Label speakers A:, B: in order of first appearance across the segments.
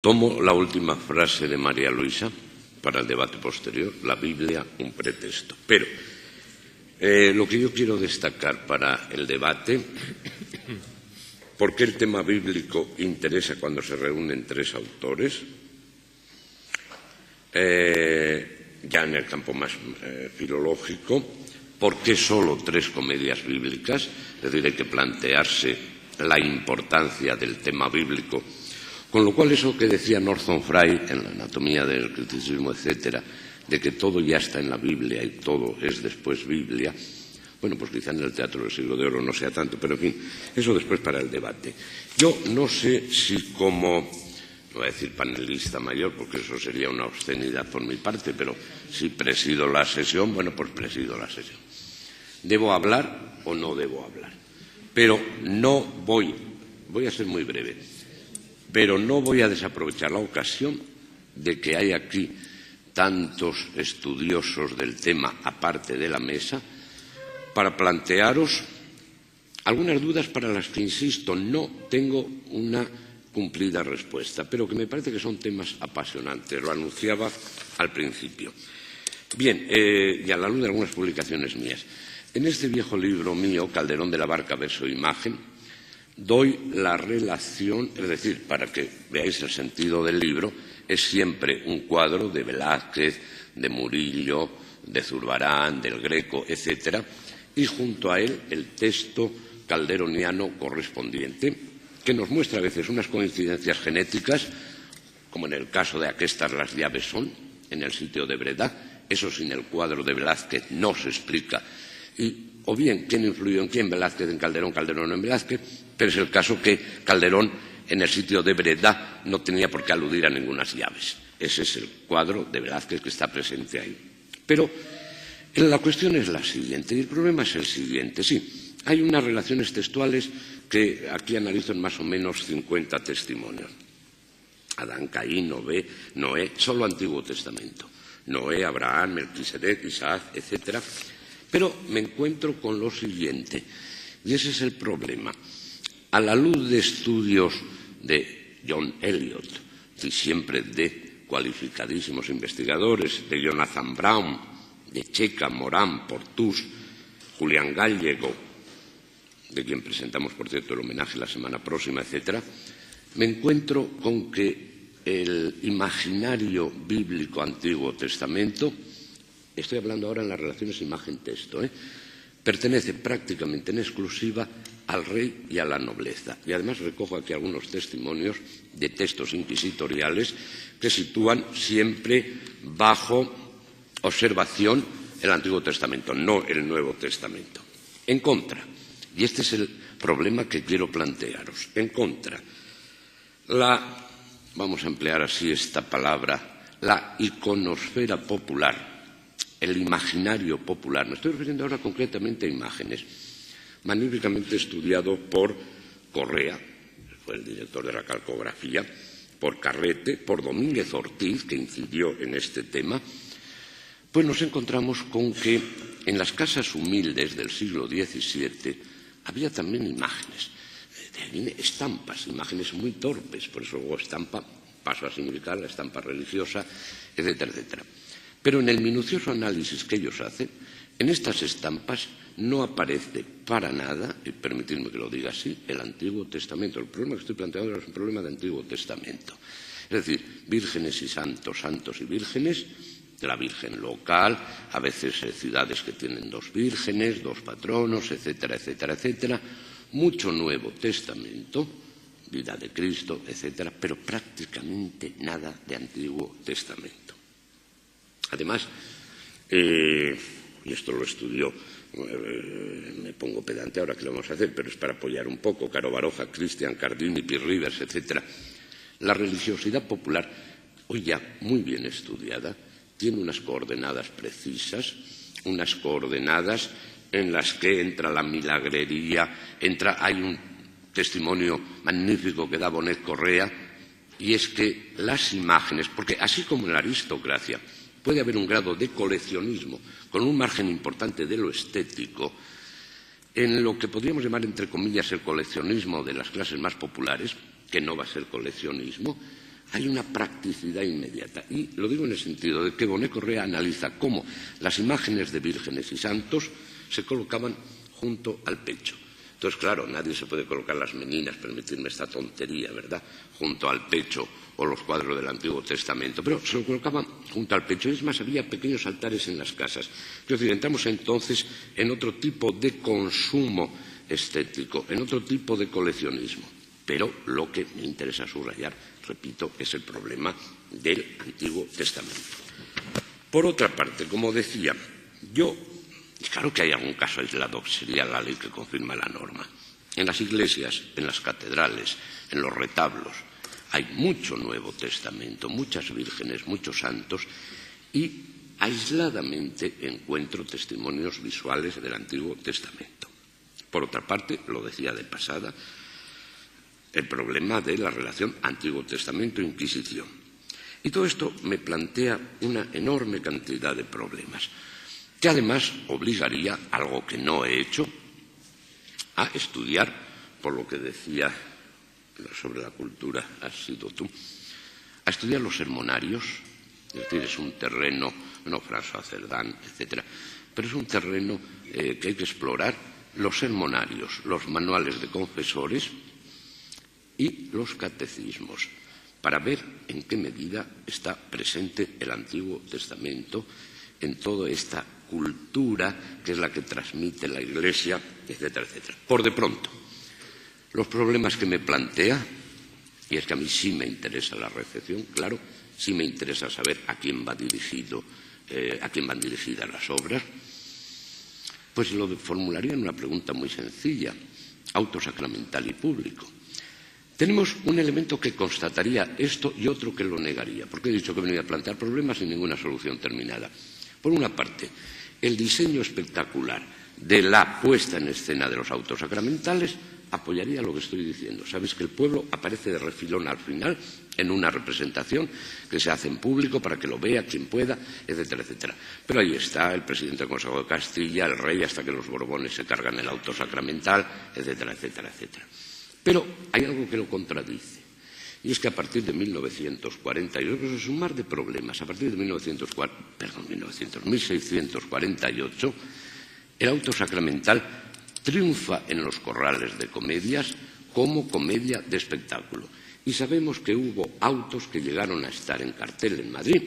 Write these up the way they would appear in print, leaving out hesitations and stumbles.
A: Tomo la última frase de María Luisa para el debate posterior, la Biblia, un pretexto. Pero lo que yo quiero destacar para el debate, ¿por qué el tema bíblico interesa cuando se reúnen tres autores? Ya en el campo más filológico, ¿por qué solo tres comedias bíblicas? Es decir, hay que plantearse la importancia del tema bíblico. Con lo cual, eso que decía Norton Fry en la anatomía del criticismo, etcétera, de que todo ya está en la Biblia y todo es después Biblia, bueno, pues quizá en el teatro del siglo de oro no sea tanto, pero en fin, eso después para el debate. Yo no sé si como, no voy a decir panelista mayor, porque eso sería una obscenidad por mi parte, pero si presido la sesión, bueno, pues presido la sesión. ¿Debo hablar o no debo hablar? Pero no voy a ser muy breve, pero no voy a desaprovechar la ocasión de que hay aquí tantos estudiosos del tema aparte de la mesa para plantearos algunas dudas para las que, insisto, no tengo una cumplida respuesta, pero que me parece que son temas apasionantes. Lo anunciaba al principio. Bien, y a la luz de algunas publicaciones mías. En este viejo libro mío, Calderón de la Barca, verso e imagen, doy la relación, es decir, para que veáis el sentido del libro, es siempre un cuadro de Velázquez, de Murillo, de Zurbarán, del Greco, etcétera, y junto a él el texto calderoniano correspondiente, que nos muestra a veces unas coincidencias genéticas, como en el caso de Aquestas las llaves son, en el sitio de Breda, eso sin el cuadro de Velázquez no se explica, y o bien quién influyó en quién, Velázquez en Calderón, Calderón en Velázquez, pero es el caso que Calderón en el sitio de Breda no tenía por qué aludir a ninguna llaves. Ese es el cuadro de Velázquez que está presente ahí. Pero la cuestión es la siguiente, y el problema es el siguiente. Sí, hay unas relaciones textuales que aquí analizo en más o menos 50 testimonios. Adán, Caín, Noé, solo Antiguo Testamento. Noé, Abraham, Melquisedec, Isaac, etcétera. Pero me encuentro con lo siguiente, y ese es el problema. A la luz de estudios de John Eliot, y siempre de cualificadísimos investigadores, de Jonathan Brown, de Checa, Morán, Portús, Julián Gallego, de quien presentamos, por cierto, el homenaje la semana próxima, etcétera, me encuentro con que el imaginario bíblico Antiguo Testamento, estoy hablando ahora en las relaciones imagen-texto, pertenece prácticamente en exclusiva al rey y a la nobleza. Y además recojo aquí algunos testimonios de textos inquisitoriales que sitúan siempre bajo observación el Antiguo Testamento, no el Nuevo Testamento. En contra, y este es el problema que quiero plantearos, en contra, vamos a emplear así esta palabra, la iconosfera popular, el imaginario popular, me estoy refiriendo ahora concretamente a imágenes, magníficamente estudiado por Correa, que fue el director de la calcografía, por Carrete, por Domínguez Ortiz, que incidió en este tema, pues nos encontramos con que en las casas humildes del siglo XVII había también imágenes, estampas, imágenes muy torpes, por eso luego estampa pasó a significar la estampa religiosa, etcétera, etcétera. Pero en el minucioso análisis que ellos hacen, en estas estampas no aparece para nada, y permitidme que lo diga así, el Antiguo Testamento. El problema que estoy planteando ahora es un problema de Antiguo Testamento. Es decir, vírgenes y santos, santos y vírgenes, la Virgen local, a veces ciudades que tienen dos vírgenes, dos patronos, etcétera, etcétera, etcétera. Mucho Nuevo Testamento, vida de Cristo, etcétera, pero prácticamente nada de Antiguo Testamento. Además, y esto lo estudió, me pongo pedante ahora que lo vamos a hacer, pero es para apoyar un poco, Caro Baroja, Christian Cardini, Pierre Rivers, etcétera. La religiosidad popular, hoy ya muy bien estudiada, tiene unas coordenadas precisas, unas coordenadas en las que entra la milagrería, hay un testimonio magnífico que da Bonet Correa, y es que las imágenes, porque así como en la aristocracia puede haber un grado de coleccionismo con un margen importante de lo estético, en lo que podríamos llamar, entre comillas, el coleccionismo de las clases más populares, que no va a ser coleccionismo, hay una practicidad inmediata. Y lo digo en el sentido de que Bonet Correa analiza cómo las imágenes de vírgenes y santos se colocaban junto al pecho. Entonces, claro, nadie se puede colocar las meninas, permitirme esta tontería, ¿verdad?, junto al pecho, o los cuadros del Antiguo Testamento, pero se lo colocaban junto al pecho. Es más, había pequeños altares en las casas. Es decir, entramos entonces en otro tipo de consumo estético, en otro tipo de coleccionismo. Pero lo que me interesa subrayar, repito, es el problema del Antiguo Testamento. Por otra parte, como decía, claro que hay algún caso aislado, que sería la ley que confirma la norma. En las iglesias, en las catedrales, en los retablos, hay mucho Nuevo Testamento, muchas vírgenes, muchos santos, y aisladamente encuentro testimonios visuales del Antiguo Testamento. Por otra parte, lo decía de pasada, el problema de la relación Antiguo Testamento-Inquisición. Y todo esto me plantea una enorme cantidad de problemas, que además obligaría, algo que no he hecho, a estudiar, por lo que decía sobre la cultura, has sido tú, a estudiar los sermonarios. Es decir, es un terreno, no François Cerdán, etcétera, pero es un terreno que hay que explorar, los sermonarios, los manuales de confesores y los catecismos, para ver en qué medida está presente el Antiguo Testamento en toda esta cultura que es la que transmite la Iglesia, etcétera, etcétera. Por de pronto, los problemas que me plantea, y es que a mí sí me interesa la recepción, claro, sí me interesa saber a quién van dirigidas las obras, pues lo formularía en una pregunta muy sencilla, autosacramental y público. Tenemos un elemento que constataría esto y otro que lo negaría, porque he dicho que venía a plantear problemas sin ninguna solución terminada. Por una parte, el diseño espectacular de la puesta en escena de los autos sacramentales apoyaría lo que estoy diciendo. Sabéis que el pueblo aparece de refilón al final en una representación que se hace en público para que lo vea quien pueda, etcétera, etcétera. Pero ahí está el presidente del Consejo de Castilla, el rey, hasta que los Borbones se cargan el auto sacramental, etcétera, etcétera, etcétera. Pero hay algo que lo contradice. Y es que a partir de 1948, pues es un mar de problemas, a partir de 1648, el auto sacramental triunfa en los corrales de comedias como comedia de espectáculo. Y sabemos que hubo autos que llegaron a estar en cartel en Madrid,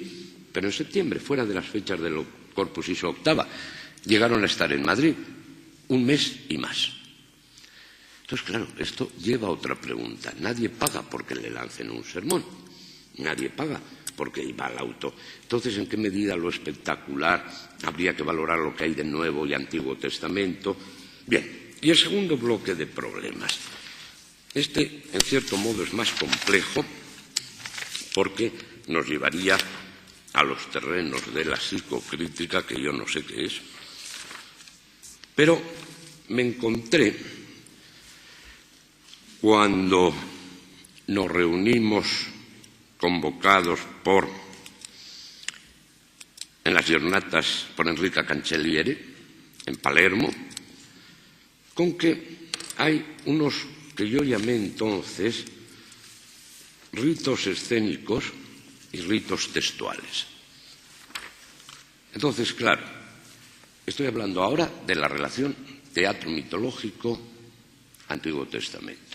A: pero en septiembre, fuera de las fechas del Corpus Iso Octava, llegaron a estar en Madrid un mes y más. Entonces, claro, esto lleva a otra pregunta. Nadie paga porque le lancen un sermón. Nadie paga porque va al auto. Entonces, ¿en qué medida lo espectacular habría que valorar lo que hay de Nuevo y Antiguo Testamento? Bien, y el segundo bloque de problemas. Este, en cierto modo, es más complejo porque nos llevaría a los terrenos de la psicocrítica, que yo no sé qué es. Pero me encontré, cuando nos reunimos convocados en las jornadas por Enrica Cancellieri, en Palermo, con que hay unos que yo llamé entonces ritos escénicos y ritos textuales. Entonces, claro, estoy hablando ahora de la relación teatro mitológico Antiguo Testamento.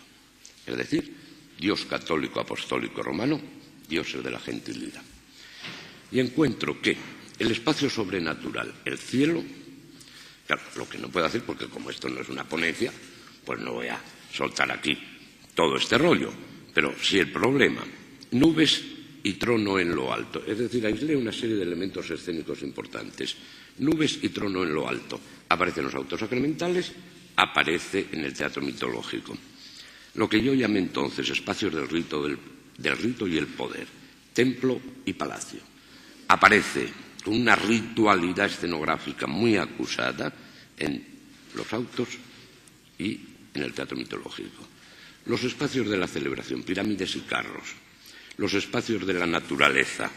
A: Es decir, Dios católico, apostólico, romano, dioses de la gentilidad. Y encuentro que el espacio sobrenatural, el cielo, claro, lo que no puedo hacer, porque como esto no es una ponencia, pues no voy a soltar aquí todo este rollo. Pero sí el problema, nubes y trono en lo alto. Es decir, aislé una serie de elementos escénicos importantes. Nubes y trono en lo alto. Aparece en los autos sacramentales, aparece en el teatro mitológico. Lo que yo llamé entonces espacios del rito y el poder, templo y palacio. Aparece con una ritualidad escenográfica muy acusada en los autos y en el teatro mitológico. Los espacios de la celebración, pirámides y carros. Los espacios de la naturaleza,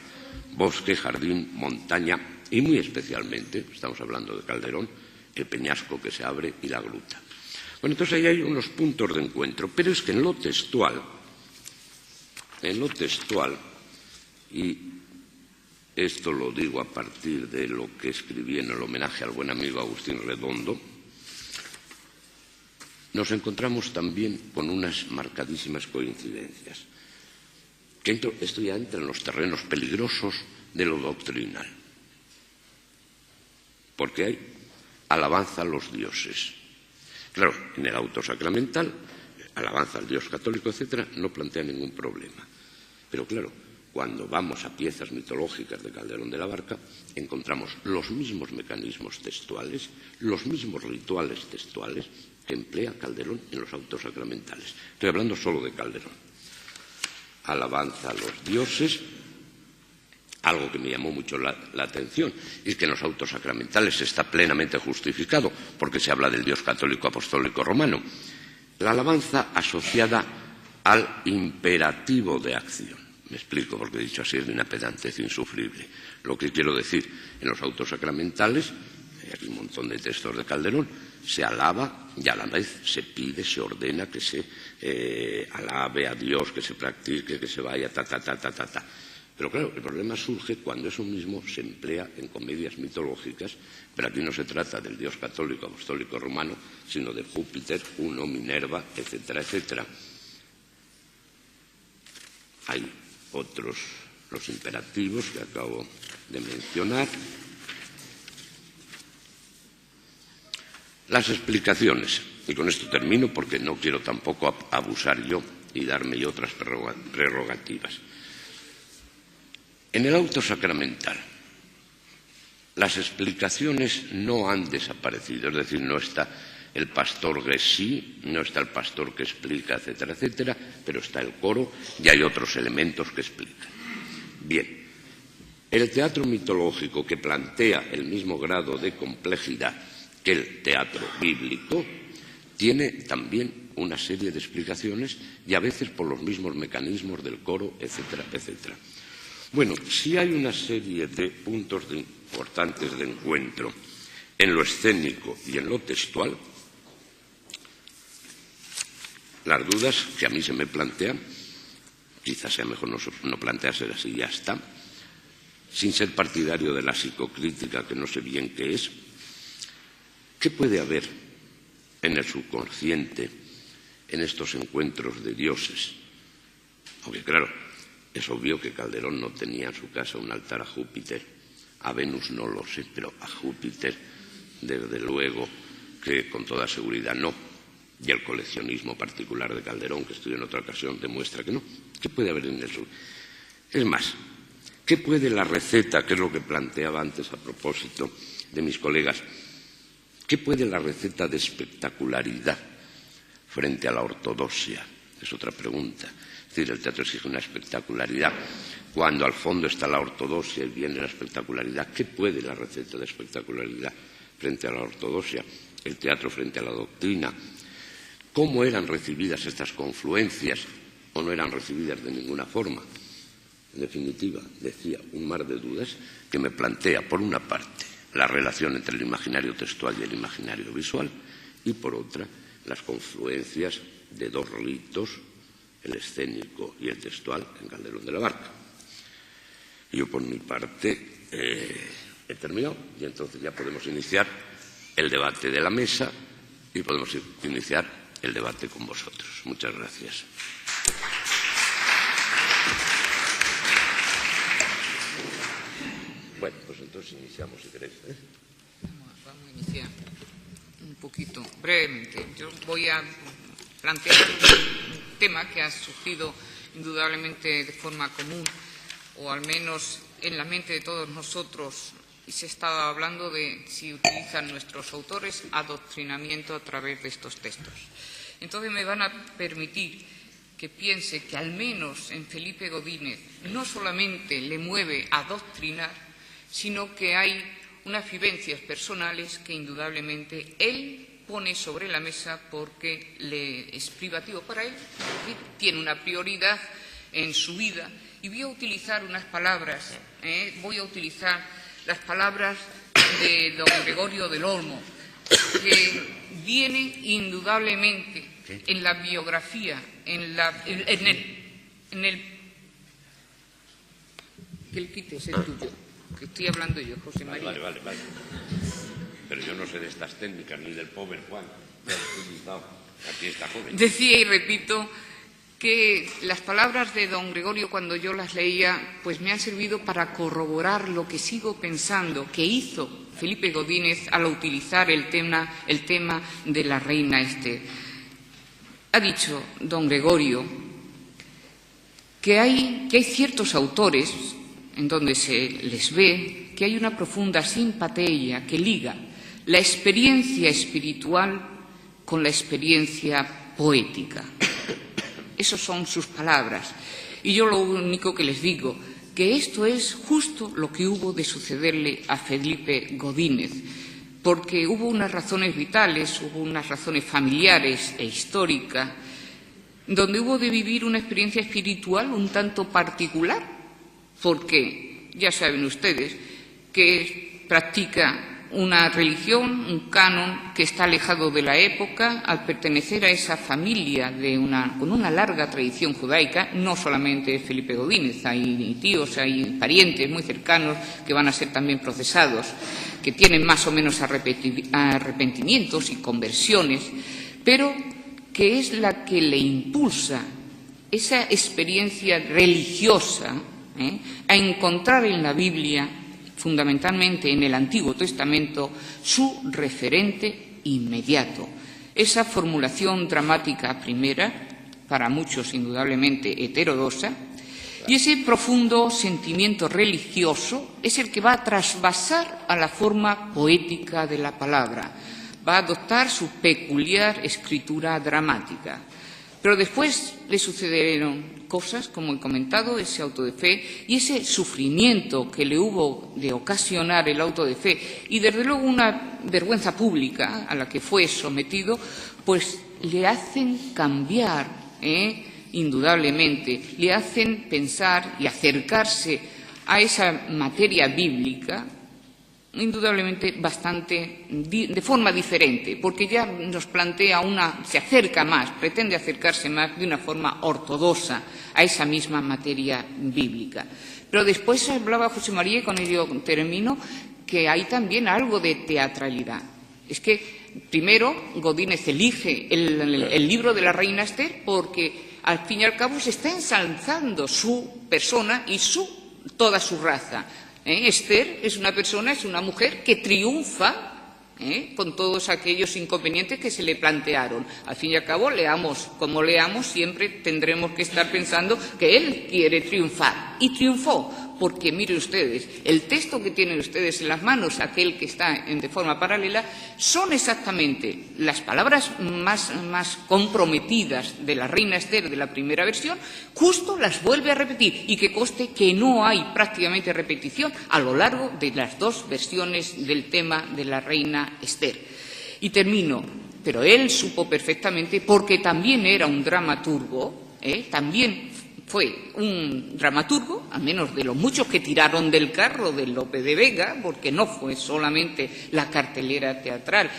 A: bosque, jardín, montaña y muy especialmente, estamos hablando de Calderón, el peñasco que se abre y la gruta. Bueno, entonces ahí hay unos puntos de encuentro, pero es que en lo textual en lo textual, y esto lo digo a partir de lo que escribí en el homenaje al buen amigo Agustín Redondo, nos encontramos también con unas marcadísimas coincidencias. Que esto ya entra en los terrenos peligrosos de lo doctrinal, porque hay alabanza a los dioses. Claro, en el auto sacramental, alabanza al Dios católico, etcétera, no plantea ningún problema. Pero claro, cuando vamos a piezas mitológicas de Calderón de la Barca, encontramos los mismos mecanismos textuales, los mismos rituales textuales que emplea Calderón en los autos sacramentales. Estoy hablando solo de Calderón. Alabanza a los dioses, algo que me llamó mucho la atención, es que en los autos sacramentales está plenamente justificado, porque se habla del Dios católico apostólico romano. La alabanza asociada al imperativo de acción. Me explico, porque dicho así es de una pedantez insufrible. Lo que quiero decir, en los autos sacramentales, hay aquí un montón de textos de Calderón, se alaba y a la vez se pide, se ordena que se alabe a Dios, que se practique, que se vaya, ta. Pero claro, el problema surge cuando eso mismo se emplea en comedias mitológicas, pero aquí no se trata del Dios católico apostólico romano, sino de Júpiter, Juno, Minerva, etcétera, etcétera. Hay otros, los imperativos que acabo de mencionar. Las explicaciones, y con esto termino porque no quiero tampoco abusar yo y darme yo otras prerrogativas. En el auto sacramental, las explicaciones no han desaparecido, es decir, no está el pastor que sí, no está el pastor que explica, etcétera, etcétera, pero está el coro y hay otros elementos que explican. Bien, el teatro mitológico, que plantea el mismo grado de complejidad que el teatro bíblico, tiene también una serie de explicaciones y a veces por los mismos mecanismos del coro, etcétera, etcétera. Bueno, sí hay una serie de puntos importantes de encuentro en lo escénico y en lo textual. Las dudas que a mí se me plantean, quizás sea mejor no planteárselas y ya está, sin ser partidario de la psicocrítica, que no sé bien qué es. ¿Qué puede haber en el subconsciente en estos encuentros de dioses? Aunque claro, es obvio que Calderón no tenía en su casa un altar a Júpiter, a Venus no lo sé, pero a Júpiter desde luego que con toda seguridad no. Y el coleccionismo particular de Calderón, que estudié en otra ocasión, demuestra que no. ¿Qué puede haber en eso? Es más, ¿qué puede la receta, que es lo que planteaba antes a propósito de mis colegas, qué puede la receta de espectacularidad frente a la ortodoxia? Es otra pregunta. Es decir, el teatro exige una espectacularidad. Cuando al fondo está la ortodoxia y viene la espectacularidad, ¿qué puede la receta de espectacularidad frente a la ortodoxia? El teatro frente a la doctrina. ¿Cómo eran recibidas estas confluencias o no eran recibidas de ninguna forma? En definitiva, decía, un mar de dudas que me plantea, por una parte, la relación entre el imaginario textual y el imaginario visual, y por otra, las confluencias de dos ritos, el escénico y el textual, en Calderón de la Barca. Yo, por mi parte, he terminado, y entonces ya podemos iniciar el debate de la mesa y podemos iniciar el debate con vosotros. Muchas gracias. Bueno, pues entonces iniciamos, si queréis.
B: Vamos a iniciar un poquito, brevemente. Yo voy a plantear un tema que ha surgido indudablemente de forma común, o al menos en la mente de todos nosotros, y se estaba hablando de si utilizan nuestros autores adoctrinamiento a través de estos textos. Entonces me van a permitir que piense que al menos en Felipe Godínez no solamente le mueve a adoctrinar, sino que hay unas vivencias personales que indudablemente él pone sobre la mesa porque le es privativo para él, tiene una prioridad en su vida. Y voy a utilizar unas palabras, voy a utilizar las palabras de don Gregorio del Olmo, que vienen indudablemente en la biografía, en el que le quites el tuyo, que estoy hablando yo, José María.
A: Vale. Pero yo no sé de estas técnicas, ni del PowerPoint. Aquí está joven.
B: Decía y repito que las palabras de don Gregorio, cuando yo las leía, pues me han servido para corroborar lo que sigo pensando que hizo Felipe Godínez al utilizar el tema de la reina Esther. Ha dicho don Gregorio que hay ciertos autores en donde se les ve que hay una profunda simpatía que liga la experiencia espiritual con la experiencia poética. Esas son sus palabras. Y yo lo único que les digo, que esto es justo lo que hubo de sucederle a Felipe Godínez, porque hubo unas razones vitales, hubo unas razones familiares e históricas, donde hubo de vivir una experiencia espiritual un tanto particular, porque ya saben ustedes que practica una religión, un canon que está alejado de la época al pertenecer a esa familia con una larga tradición judaica. No solamente Felipe Godínez, hay tíos, hay parientes muy cercanos que van a ser también procesados, que tienen más o menos arrepentimientos y conversiones, pero que es la que le impulsa esa experiencia religiosa a encontrar en la Biblia, fundamentalmente en el Antiguo Testamento, su referente inmediato. Esa formulación dramática primera, para muchos indudablemente heterodoxa, y ese profundo sentimiento religioso es el que va a trasvasar a la forma poética de la palabra, va a adoptar su peculiar escritura dramática. Pero después le sucedieron cosas, como he comentado, ese auto de fe y ese sufrimiento que le hubo de ocasionar el auto de fe y, desde luego, una vergüenza pública a la que fue sometido, pues le hacen cambiar, indudablemente, le hacen pensar y acercarse a esa materia bíblica, indudablemente de forma diferente, porque ya nos plantea se acerca más, pretende acercarse más de una forma ortodoxa a esa misma materia bíblica. Pero después hablaba José María, y con ello termino, que hay también algo de teatralidad. Es que, primero, Godínez elige el libro de la reina Esther porque, al fin y al cabo, se está ensalzando su persona y toda su raza. Esther es una mujer que triunfa con todos aquellos inconvenientes que se le plantearon. Al fin y al cabo, leamos como leamos, siempre tendremos que estar pensando que él quiere triunfar. Y triunfó, porque miren ustedes, el texto que tienen ustedes en las manos, aquel que está de forma paralela, son exactamente las palabras más comprometidas de la reina Esther de la primera versión, justo las vuelve a repetir, y que conste que no hay prácticamente repetición a lo largo de las dos versiones del tema de la reina Esther. Y termino, pero él supo perfectamente, porque también era un dramaturgo, también fue un dramaturgo, a menos de los muchos que tiraron del carro de Lope de Vega, porque no fue solamente la cartelera teatral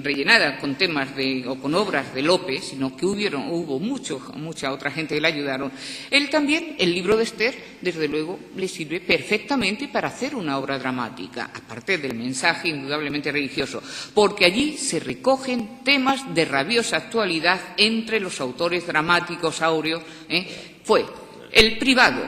B: rellenada con temas o con obras de Lope, sino que hubo mucha otra gente que le ayudaron. Él también, el libro de Esther, desde luego, le sirve perfectamente para hacer una obra dramática, aparte del mensaje indudablemente religioso, porque allí se recogen temas de rabiosa actualidad entre los autores dramáticos áureos. Fue el privado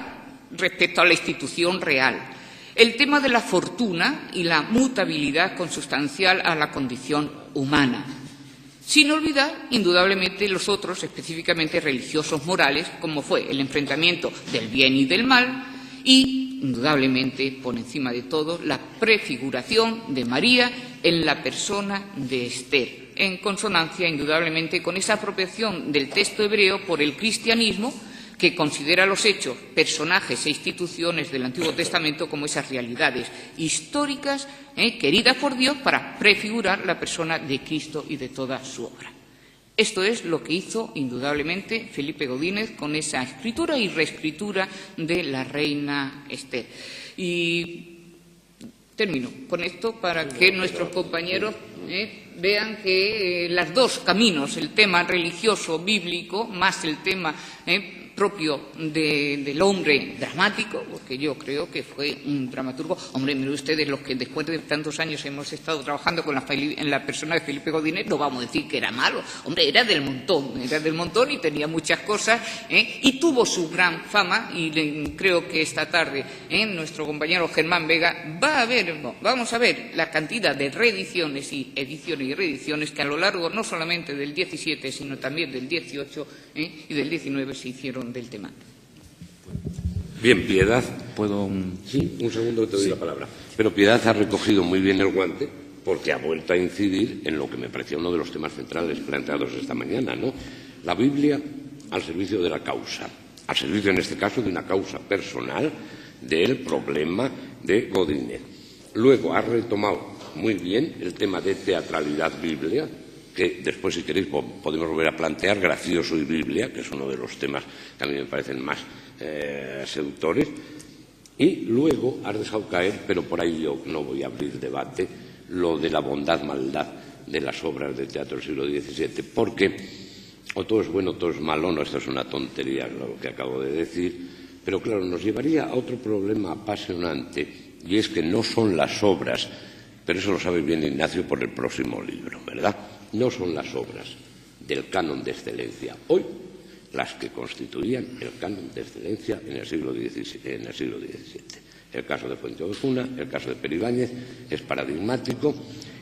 B: respecto a la institución real, el tema de la fortuna y la mutabilidad consustancial a la condición humana, sin olvidar, indudablemente, los otros, específicamente religiosos morales, como fue el enfrentamiento del bien y del mal y, indudablemente, por encima de todo, la prefiguración de María en la persona de Esther, en consonancia, indudablemente, con esa apropiación del texto hebreo por el cristianismo, que considera los hechos, personajes e instituciones del Antiguo Testamento como esas realidades históricas queridas por Dios para prefigurar la persona de Cristo y de toda su obra. Esto es lo que hizo indudablemente Felipe Godínez con esa escritura y reescritura de la reina Esther. Y termino con esto para que nuestros compañeros vean que los dos caminos, el tema religioso bíblico más el tema propio del hombre dramático, porque yo creo que fue un dramaturgo. Hombre, miren ustedes, los que después de tantos años hemos estado trabajando en la persona de Felipe Godínez, no vamos a decir que era malo. Hombre, era del montón y tenía muchas cosas, y tuvo su gran fama, y creo que esta tarde nuestro compañero Germán Vega vamos a ver la cantidad de reediciones y ediciones y reediciones que a lo largo no solamente del 17, sino también del 18 y del 19 se hicieron del tema.
A: Bien, Piedad.
C: ¿Puedo?
A: Sí, un segundo que te doy la palabra. Pero Piedad ha recogido muy bien el guante porque ha vuelto a incidir en lo que me parecía uno de los temas centrales planteados esta mañana, ¿no? La Biblia al servicio de la causa, al servicio en este caso de una causa personal del problema de Godínez. Luego ha retomado muy bien el tema de teatralidad biblia, que después, si queréis, podemos volver a plantear, gracioso y Biblia, que es uno de los temas que a mí me parecen más seductores. Y luego has dejado caer, pero por ahí yo no voy a abrir debate, lo de la bondad-maldad de las obras de teatro del siglo XVII, porque o todo es bueno o todo es malo, no, esto es una tontería lo que acabo de decir, pero claro, nos llevaría a otro problema apasionante, y es que no son las obras, pero eso lo sabe bien Ignacio por el próximo libro, ¿verdad? No son las obras del canon de excelencia hoy las que constituían el canon de excelencia en el siglo XVII. El caso de Fuente Ovejuna, el caso de Peribáñez es paradigmático,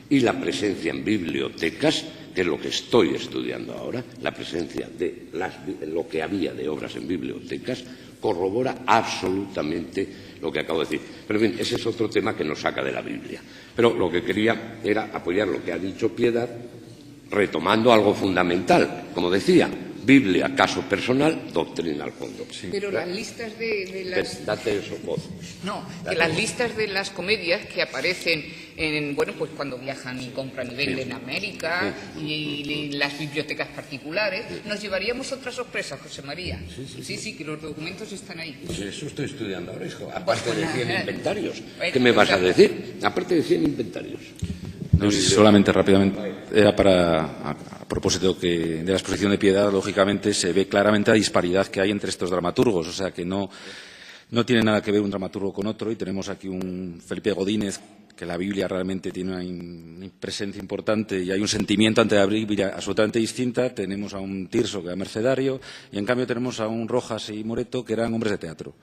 A: y la presencia en bibliotecas, que es lo que estoy estudiando ahora, la presencia de lo que había de obras en bibliotecas, corrobora absolutamente lo que acabo de decir. Pero en fin, ese es otro tema que nos saca de la Biblia. Pero lo que quería era apoyar lo que ha dicho Piedad, retomando algo fundamental. Como decía, Biblia, caso personal, doctrina al fondo.
B: Sí. Pero las listas de las...
A: Date eso, voz.
B: No, que las listas de las comedias que aparecen pues cuando viajan y compran y venden en América y las bibliotecas particulares, nos llevaríamos otra sorpresa, José María. Sí, que los documentos están ahí.
A: Pues eso estoy estudiando ahora, hijo. Aparte de 100 inventarios. ¿Qué me vas a decir? Aparte de 100 inventarios.
C: No, solamente rápidamente, era a propósito de la exposición de Piedad, lógicamente se ve claramente la disparidad que hay entre estos dramaturgos, o sea que no tiene nada que ver un dramaturgo con otro, y tenemos aquí un Felipe Godínez, que la Biblia realmente tiene una presencia importante y hay un sentimiento ante la Biblia absolutamente distinta. Tenemos a un Tirso que era mercedario, y en cambio tenemos a un Rojas y Moreto que eran hombres de teatro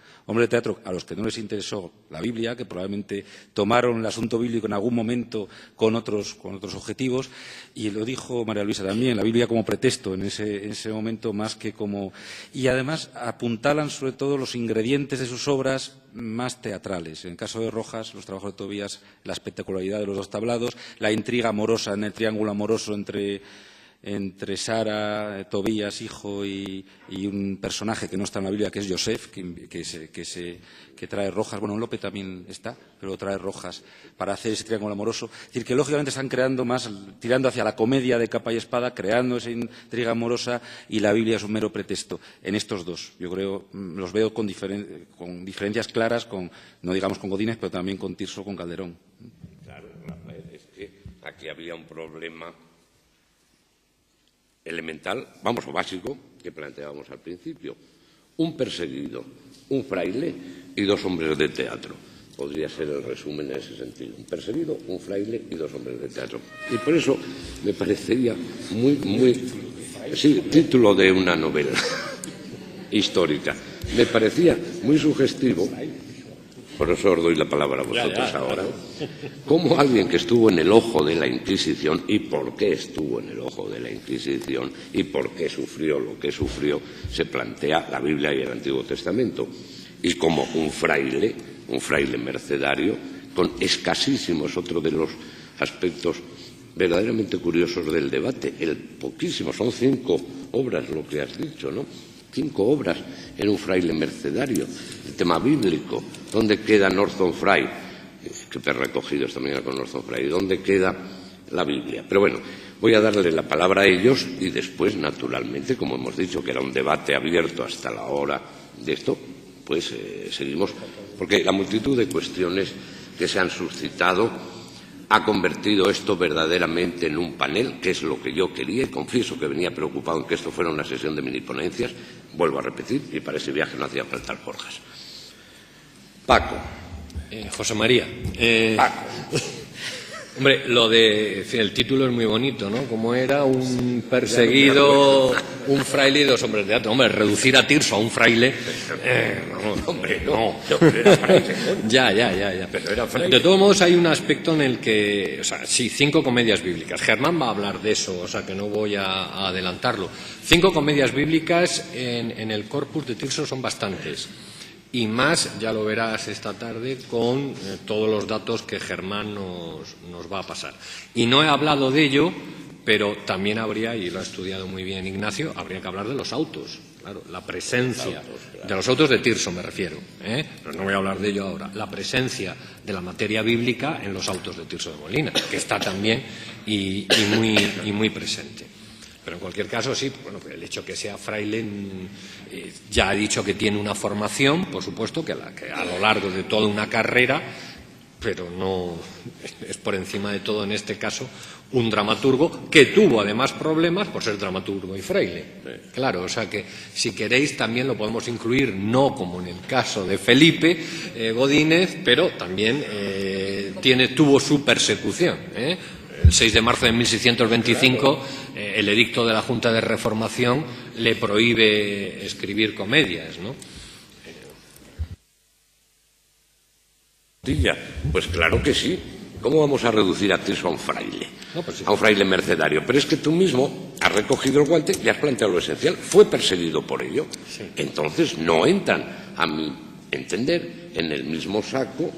C: a los que no les interesó la Biblia, que probablemente tomaron el asunto bíblico en algún momento con otros objetivos, y lo dijo María Luisa también, la Biblia como pretexto en ese momento más que como... Y además apuntalan sobre todo los ingredientes de sus obras más teatrales. En el caso de Rojas, los trabajos de Tobías, la espectacularidad de los dos tablados, la intriga amorosa en el triángulo amoroso entre Sara, Tobías, hijo, y un personaje que no está en la Biblia, que es Joseph, que trae Rojas. Bueno, Lope también está, pero trae Rojas para hacer ese triángulo amoroso. Es decir, que lógicamente están creando más, tirando hacia la comedia de capa y espada, creando esa intriga amorosa, y la Biblia es un mero pretexto. En estos dos, yo creo, los veo con diferencias claras, no digamos con Godínez, pero también con Tirso, con Calderón.
A: Claro, es que aquí había un problema elemental, o básico, que planteábamos al principio. Un perseguido, un fraile y dos hombres de teatro. Podría ser el resumen en ese sentido. Un perseguido, un fraile y dos hombres de teatro. Y por eso me parecería sí, título de una novela histórica. Me parecía muy sugestivo, por eso os doy la palabra a vosotros ahora, como alguien que estuvo en el ojo de la Inquisición, y por qué estuvo en el ojo de la Inquisición y por qué sufrió lo que sufrió, se plantea la Biblia y el Antiguo Testamento. Y como un fraile mercedario, con escasísimos, otro de los aspectos verdaderamente curiosos del debate, son 5 obras lo que has dicho, ¿no? 5 obras en un fraile mercedario. El tema bíblico, ¿dónde queda Norton Fry? Que te he recogido esta mañana con Norton Fry. ¿Dónde queda la Biblia? Pero bueno, voy a darle la palabra a ellos y después, naturalmente, como hemos dicho, que era un debate abierto hasta la hora de esto, pues seguimos, porque la multitud de cuestiones que se han suscitado ha convertido esto verdaderamente en un panel, que es lo que yo quería, y confieso que venía preocupado en que esto fuera una sesión de miniponencias, Vuelvo a repetir, y para ese viaje no hacía falta alforjas. Paco.
D: José María.
A: Paco.
D: Hombre, el título es muy bonito, ¿no? Como era un perseguido, un fraile y dos hombres de teatro. Hombre, reducir a Tirso a un fraile... vamos,
A: hombre, no. Era fraile.
D: Ya.
A: Pero era fraile.
D: De todos modos, hay un aspecto en el que... O sea, sí, 5 comedias bíblicas. Germán va a hablar de eso, o sea, que no voy a adelantarlo. 5 comedias bíblicas en el corpus de Tirso son bastantes. Y más, ya lo verás esta tarde, con todos los datos que Germán nos va a pasar. Y no he hablado de ello, pero también habría, y lo ha estudiado muy bien Ignacio, habría que hablar de los autos. Claro, la presencia de los autos de Tirso, me refiero, pero no voy a hablar de ello ahora. La presencia de la materia bíblica en los autos de Tirso de Molina, que está también y muy presente. Pero en cualquier caso, sí, bueno, el hecho que sea fraile ya ha dicho que tiene una formación, por supuesto, que a lo largo de toda una carrera, pero no es por encima de todo en este caso un dramaturgo que tuvo además problemas por ser dramaturgo y fraile. Claro, o sea que si queréis también lo podemos incluir, no como en el caso de Felipe Godínez, pero también tuvo su persecución. El 6 de marzo de 1625, el edicto de la Junta de Reformación le prohíbe escribir comedias, ¿no?
A: Pues claro que sí. ¿Cómo vamos a reducir a Tirso a un fraile?
D: No, pues sí.
A: A un fraile mercenario. Pero es que tú mismo has recogido el guante y has planteado lo esencial. Fue perseguido por ello.
D: Sí.
A: Entonces no entran, a mi entender, en el mismo saco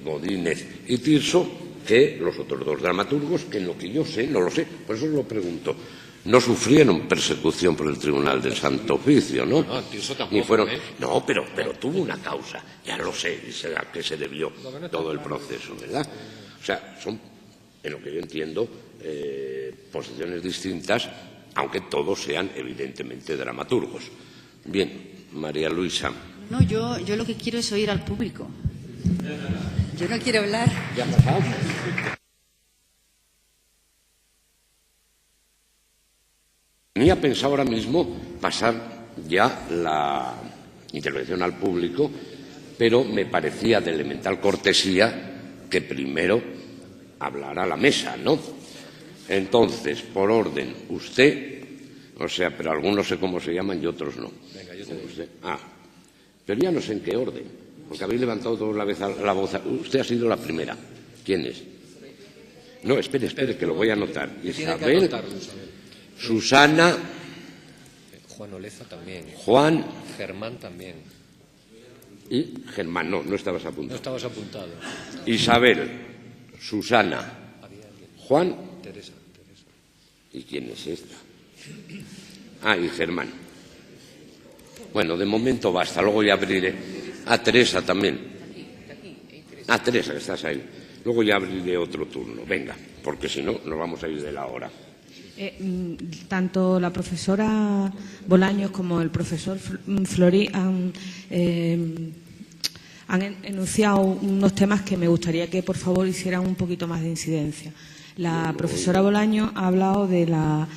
A: Godínez y Tirso que los otros 2 dramaturgos, que en lo que yo sé, no lo sé, por eso os lo pregunto. No sufrieron persecución por el Tribunal del Santo Oficio, ¿no?
D: No, Tirso tampoco,
A: Ni fueron... No, pero tuvo una causa, ya lo sé, y será que se debió todo el proceso, ¿verdad? O sea, son, en lo que yo entiendo, posiciones distintas, aunque todos sean evidentemente dramaturgos. Bien, María Luisa.
E: No, yo lo que quiero es oír al público. Yo no quiero hablar.
A: ¿Qué ha pasado? Tenía pensado ahora mismo pasar ya la intervención al público, pero me parecía de elemental cortesía que primero hablara la mesa, ¿no? Entonces, por orden, usted, o sea, pero algunos sé cómo se llaman y otros no.
D: Venga, yo te digo.
A: Pero ya no sé en qué orden, porque habéis levantado todos la voz. Usted ha sido la primera. ¿Quién es? No, espere, que lo voy a anotar. Isabel. Susana.
D: Juan Oleza también.
A: Juan.
D: Germán también.
A: Y Germán, no estabas apuntado.
D: No estabas apuntado.
A: Isabel, Susana, Juan.
D: Teresa.
A: ¿Y quién es esta? Y Germán. Bueno, de momento basta, luego ya abriré. Teresa también. Teresa, que estás ahí. Luego ya abriré otro turno. Venga, porque si no, nos vamos a ir de la hora.
F: Tanto la profesora Bolaños como el profesor Florí han enunciado unos temas que me gustaría que, por favor, hicieran un poquito más de incidencia. La profesora Bolaños ha hablado de la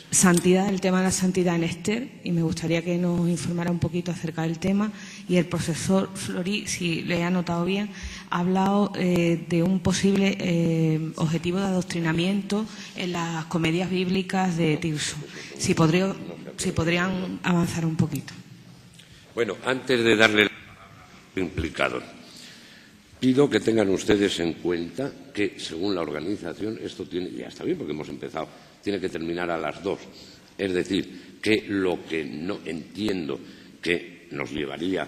F: santidad, el tema de la santidad en Esther, y me gustaría que nos informara un poquito acerca del tema. Y el profesor Florí, si le he anotado bien, ha hablado de un posible objetivo de adoctrinamiento en las comedias bíblicas de Tirso. Si podrían avanzar un poquito.
A: Bueno, antes de darle implicados, pido que tengan ustedes en cuenta que, según la organización, esto tiene, ya está bien porque hemos empezado, tiene que terminar a las 2. Es decir, que lo que no entiendo que nos llevaría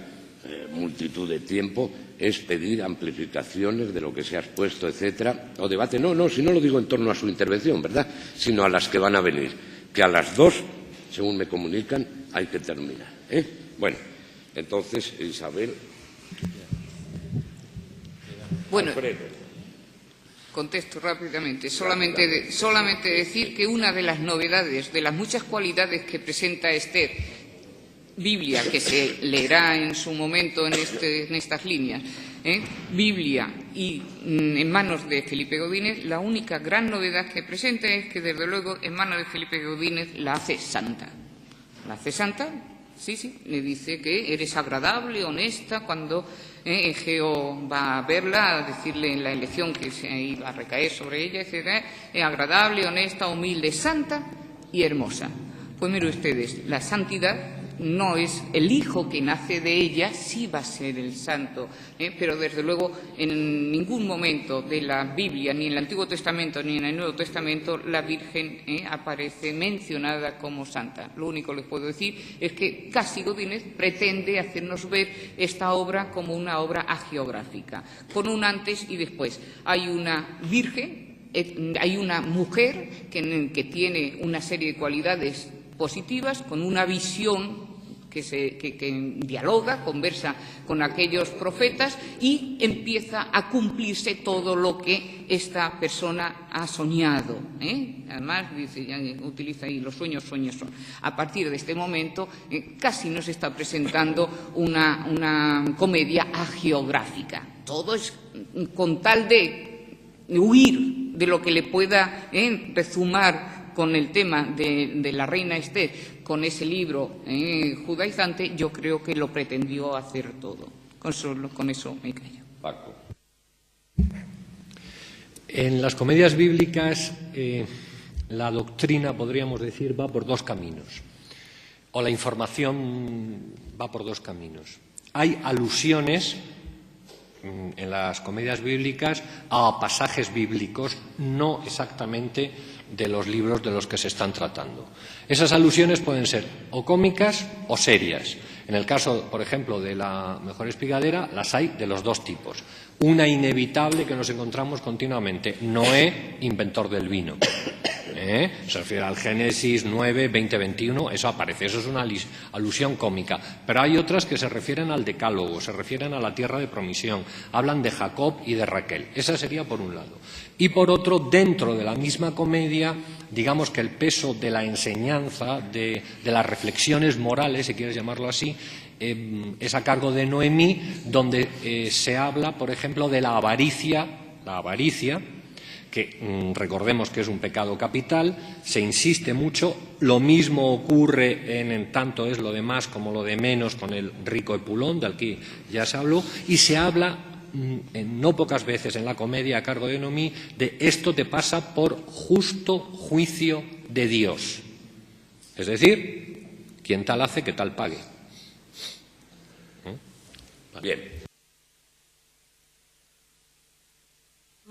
A: multitud de tiempo es pedir amplificaciones de lo que se ha expuesto, etcétera, o debate. No, si no lo digo en torno a su intervención, ¿verdad?, sino a las que van a venir, que a las 2, según me comunican, hay que terminar. Bueno, entonces, Isabel.
B: Bueno,
A: Alfredo.
B: Contesto rápidamente. Solamente decir que una de las novedades, de las muchas cualidades que presenta Esther, Biblia, que se leerá en su momento en estas líneas, Biblia y en manos de Felipe Godínez, la única gran novedad que presenta es que, desde luego, en manos de Felipe Godínez la hace santa. la hace santa. Sí, le dice que eres agradable, honesta, cuando Egeo va a verla, a decirle en la elección que se iba a recaer sobre ella, etc., agradable, honesta, humilde, santa y hermosa. Pues miren ustedes, la santidad no es el hijo que nace de ella, sí va a ser el santo, pero desde luego en ningún momento de la Biblia, ni en el Antiguo Testamento ni en el Nuevo Testamento, la Virgen aparece mencionada como santa. Lo único que les puedo decir es que casi Godínez pretende hacernos ver esta obra como una obra hagiográfica, con un antes y después. Hay una Virgen, hay una mujer que tiene una serie de cualidades positivas, con una visión que dialoga, conversa con aquellos profetas y empieza a cumplirse todo lo que esta persona ha soñado. Además, dice, ya utiliza ahí los sueños son. A partir de este momento, casi nos está presentando una comedia hagiográfica. Todo es con tal de huir de lo que le pueda rezumar con el tema de la reina Esther, con ese libro judaizante. Yo creo que lo pretendió hacer todo. Con eso me callo.
A: Paco.
D: En las comedias bíblicas, la doctrina, podríamos decir, va por dos caminos, o la información va por dos caminos. Hay alusiones en las comedias bíblicas a pasajes bíblicos, no exactamente de los libros de los que se están tratando. Esas alusiones pueden ser o cómicas o serias. En el caso, por ejemplo, de la Mejor Espigadera, las hay de los dos tipos. Una inevitable que nos encontramos continuamente: Noé, inventor del vino. Se refiere al Génesis 9, 20, 21, eso aparece, eso es una alusión cómica. Pero hay otras que se refieren al Decálogo, se refieren a la tierra de promisión, hablan de Jacob y de Raquel. Esa sería por un lado. Y por otro, dentro de la misma comedia, digamos que el peso de la enseñanza, de las reflexiones morales, si quieres llamarlo así, es a cargo de Noemí, donde se habla, por ejemplo, de la avaricia, que recordemos que es un pecado capital, se insiste mucho. Lo mismo ocurre en tanto es lo de más como lo de menos con el rico Epulón, del que ya se habló, y se habla no pocas veces en la comedia a cargo de Noemí de esto te pasa por justo juicio de Dios. Es decir, quien tal hace, que tal pague.
A: Bien.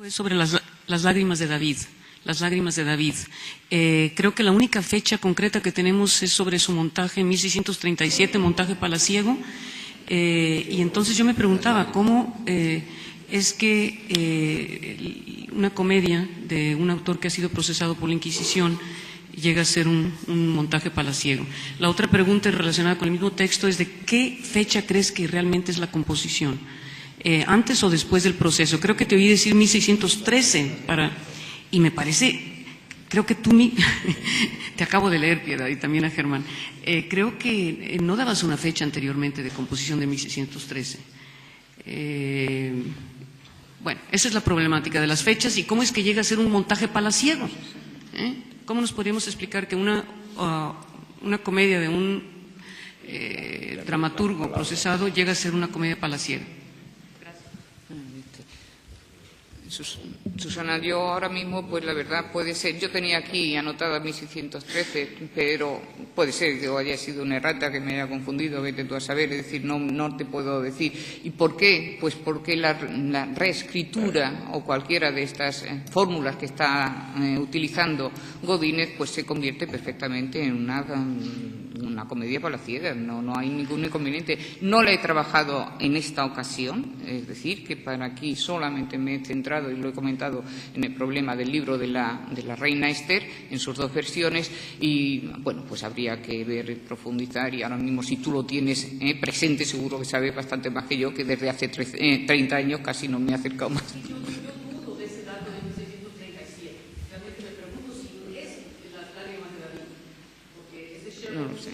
G: Es sobre las lágrimas de David. Las lágrimas de David. Creo que la única fecha concreta que tenemos es sobre su montaje en 1637, montaje palaciego. Y entonces yo me preguntaba cómo es que una comedia de un autor que ha sido procesado por la Inquisición llega a ser un montaje palaciego. La otra pregunta relacionada con el mismo texto es de qué fecha crees que realmente es la composición. ¿Antes o después del proceso? Creo que te oí decir 1613 y me parece, creo que tú te acabo de leer, Piedad, y también a Germán. Creo que no dabas una fecha anteriormente de composición de 1613. Bueno, esa es la problemática de las fechas y cómo es que llega a ser un montaje palaciego. ¿Cómo nos podríamos explicar que una comedia de un dramaturgo procesado llega a ser una comedia palaciega?
B: Susana, yo ahora mismo, pues la verdad puede ser, yo tenía aquí anotada 1613, pero puede ser que haya sido una errata, que me haya confundido, vete tú a saber, es decir, no te puedo decir. ¿Y por qué? Pues porque la reescritura o cualquiera de estas fórmulas que está utilizando Godínez, pues se convierte perfectamente en una comedia palaciega, no hay ningún inconveniente. No la he trabajado en esta ocasión, es decir, que para aquí solamente me he centrado, y lo he comentado, en el problema del libro de la reina Esther, en sus dos versiones, y bueno, pues habría que ver, profundizar, y ahora mismo si tú lo tienes presente, seguro que sabes bastante más que yo, que desde hace 30 años casi no me he acercado más. No lo sé.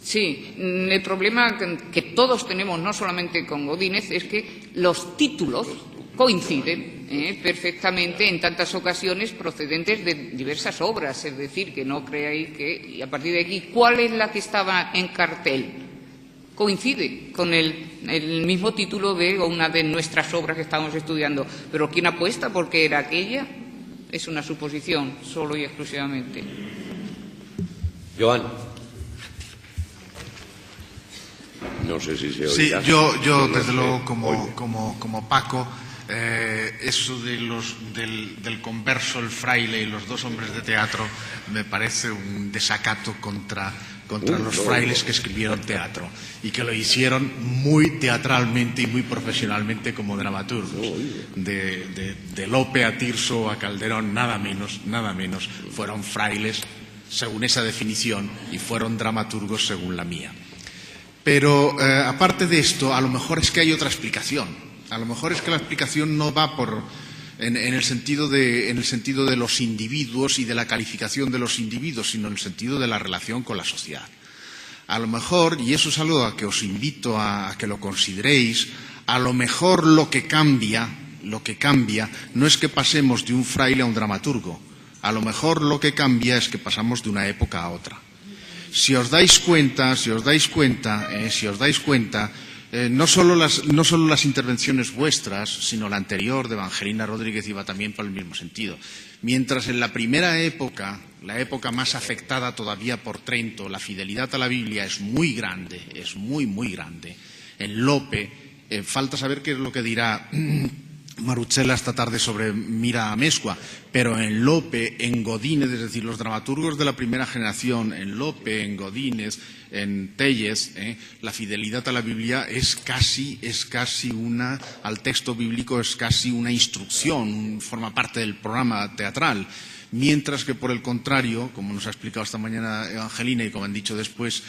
B: Sí, el problema que todos tenemos, no solamente con Godínez, es que los títulos coinciden. perfectamente en tantas ocasiones procedentes de diversas obras, es decir, que no creáis que... Y a partir de aquí, ¿cuál es la que estaba en cartel? Coincide con el mismo título de una de nuestras obras que estamos estudiando, pero ¿quién apuesta porque era aquella? Es una suposición, solo y exclusivamente.
D: Joan.
A: No sé si se
H: Sí,
A: oirá.
H: yo desde luego, como Paco, eso del converso, el fraile y los dos hombres de teatro me parece un desacato contra los frailes que escribieron teatro y que lo hicieron muy teatralmente y muy profesionalmente como dramaturgos. De Lope a Tirso a Calderón, nada menos, fueron frailes según esa definición y fueron dramaturgos según la mía. Pero aparte de esto, a lo mejor es que hay otra explicación. A lo mejor es que la explicación no va en el sentido de los individuos y de la calificación de los individuos, sino en el sentido de la relación con la sociedad. A lo mejor, y eso es algo a que os invito a que lo consideréis, a lo mejor lo que cambia no es que pasemos de un fraile a un dramaturgo. A lo mejor lo que cambia es que pasamos de una época a otra. Si os dais cuenta, no solo las intervenciones vuestras, sino la anterior de Evangelina Rodríguez iba también por el mismo sentido. Mientras en la primera época, la época más afectada todavía por Trento, la fidelidad a la Biblia es muy grande, es muy, muy grande. En Lope, falta saber qué es lo que dirá Marutxela esta tarde sobre Mira Amezcua, pero en Lope, en Godínez, es decir, los dramaturgos de la primera generación, en Lope, en Godínez, en Tellez, la fidelidad a la Biblia es casi al texto bíblico es casi una instrucción, forma parte del programa teatral. Mientras que, por el contrario, como nos ha explicado esta mañana Evangelina y como han dicho después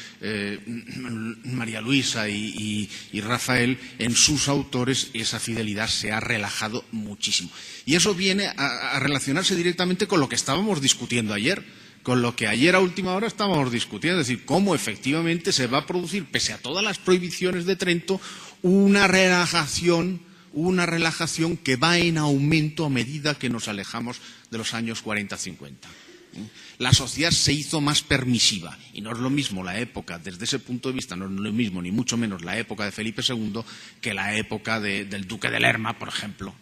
H: María Luisa y Rafael, en sus autores esa fidelidad se ha relajado muchísimo. Y eso viene a relacionarse directamente con lo que estábamos discutiendo ayer, con lo que ayer a última hora estábamos discutiendo, es decir, cómo efectivamente se va a producir, pese a todas las prohibiciones de Trento, una relajación que va en aumento a medida que nos alejamos de los años 40-50. La sociedad se hizo más permisiva y no es lo mismo la época, desde ese punto de vista, no es lo mismo ni mucho menos la época de Felipe II que la época del Duque de Lerma, por ejemplo,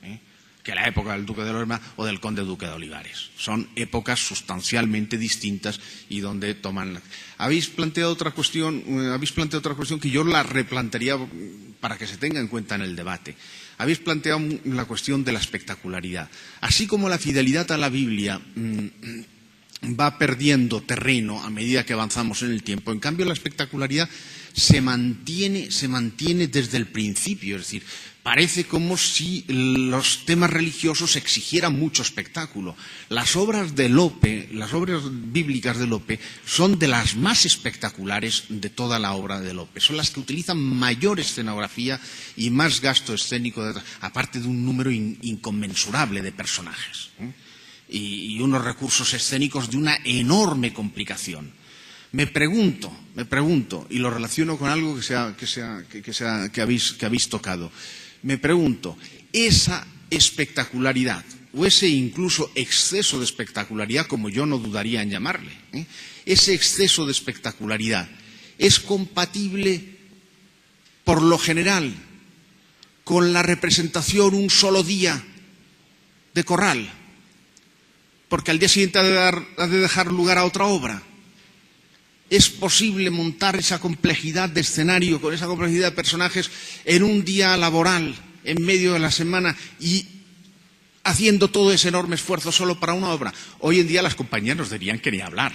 H: que la época del Duque de Lerma o del Conde Duque de Olivares. Son épocas sustancialmente distintas y donde toman... Habéis planteado otra cuestión que yo la replantearía para que se tenga en cuenta en el debate. Habéis planteado la cuestión de la espectacularidad. Así como la fidelidad a la Biblia va perdiendo terreno a medida que avanzamos en el tiempo, en cambio la espectacularidad se mantiene desde el principio. Es decir, parece como si los temas religiosos exigieran mucho espectáculo. Las obras de Lope, las obras bíblicas de Lope, son de las más espectaculares de toda la obra de Lope. Son las que utilizan mayor escenografía y más gasto escénico, aparte de un número inconmensurable de personajes, y unos recursos escénicos de una enorme complicación. Me pregunto, y lo relaciono con algo que habéis tocado. Me pregunto, esa espectacularidad o ese incluso exceso de espectacularidad, como yo no dudaría en llamarle, ese exceso de espectacularidad es compatible, por lo general, con la representación un solo día de corral, porque al día siguiente ha de dejar lugar a otra obra. ¿Es posible montar esa complejidad de escenario, con esa complejidad de personajes, en un día laboral, en medio de la semana, y haciendo todo ese enorme esfuerzo solo para una obra? Hoy en día las compañías nos dirían que ni hablar.